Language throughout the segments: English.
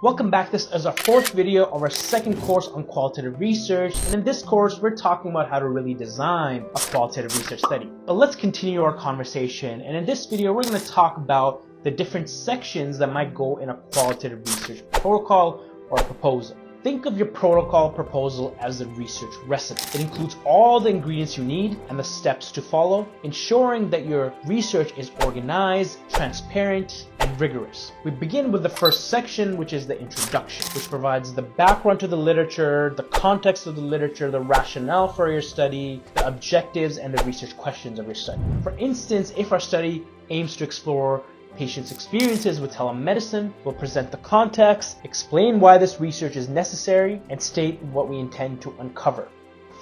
Welcome back. This is our fourth video of our second course on qualitative research, and in this course we're talking about how to really design a qualitative research study. But let's continue our conversation, and in this video we're going to talk about the different sections that might go in a qualitative research protocol or proposal. Think of your protocol proposal as a research recipe. It includes all the ingredients you need and the steps to follow, ensuring that your research is organized, transparent, and rigorous. We begin with the first section, which is the introduction, which provides the background to the literature, the context of the literature, the rationale for your study, the objectives, and the research questions of your study. For instance, if our study aims to explore patients' experiences with telemedicine, we'll present the context, explain why this research is necessary, and state what we intend to uncover.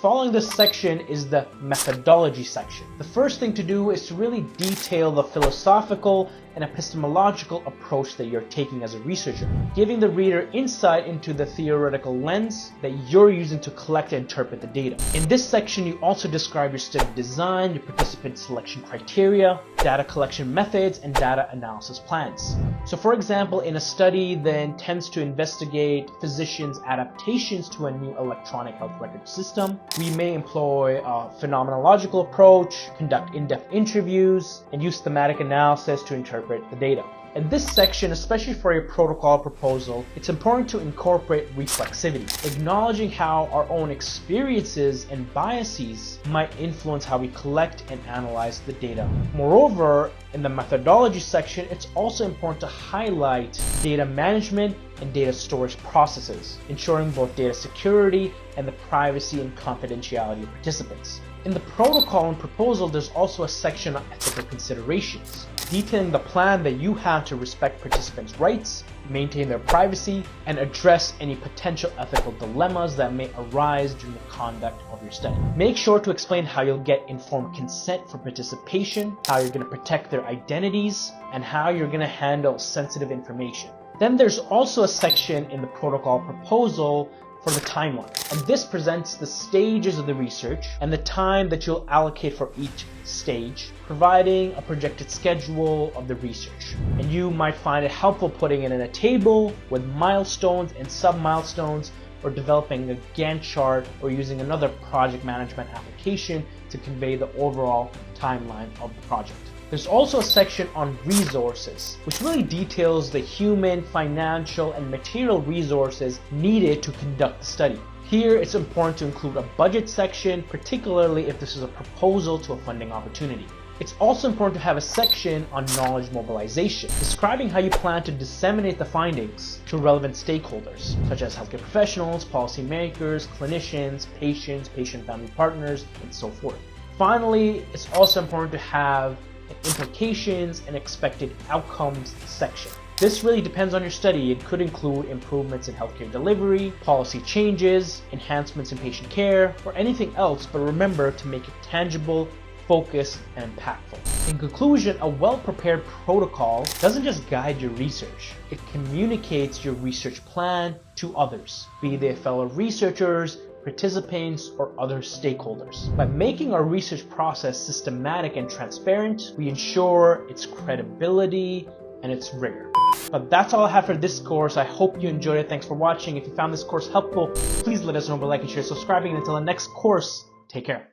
Following this section is the methodology section. The first thing to do is to really detail the philosophical and epistemological approach that you're taking as a researcher, giving the reader insight into the theoretical lens that you're using to collect and interpret the data. In this section, you also describe your study design, your participant selection criteria, data collection methods, and data analysis plans. So for example, in a study that intends to investigate physicians' adaptations to a new electronic health record system, we may employ a phenomenological approach, conduct in-depth interviews, and use thematic analysis to interpret the data. In this section, especially for your protocol proposal, it's important to incorporate reflexivity, acknowledging how our own experiences and biases might influence how we collect and analyze the data. Moreover, in the methodology section, it's also important to highlight data management and data storage processes, ensuring both data security and the privacy and confidentiality of participants. In the protocol and proposal, there's also a section on ethical considerations, detailing the plan that you have to respect participants' rights, maintain their privacy, and address any potential ethical dilemmas that may arise during the conduct of your study. Make sure to explain how you'll get informed consent for participation, how you're going to protect their identities, and how you're going to handle sensitive information. Then there's also a section in the protocol proposal for the timeline, and this presents the stages of the research and the time that you'll allocate for each stage, providing a projected schedule of the research. And you might find it helpful putting it in a table with milestones and sub-milestones, or developing a Gantt chart, or using another project management application to convey the overall timeline of the project. There's also a section on resources, which really details the human, financial, and material resources needed to conduct the study. Here, it's important to include a budget section, particularly if this is a proposal to a funding opportunity. It's also important to have a section on knowledge mobilization, describing how you plan to disseminate the findings to relevant stakeholders, such as healthcare professionals, policymakers, clinicians, patients, patient family partners, and so forth. Finally, it's also important to have an implications and expected outcomes section. This really depends on your study. It could include improvements in healthcare delivery, policy changes, enhancements in patient care, or anything else, but remember to make it tangible, focused, and impactful. In conclusion, a well-prepared protocol doesn't just guide your research, it communicates your research plan to others, be they fellow researchers, participants, or other stakeholders. By making our research process systematic and transparent, we ensure its credibility and its rigor. But that's all I have for this course. I hope you enjoyed it. Thanks for watching. If you found this course helpful, please let us know by liking, share, subscribing. And until the next course, take care.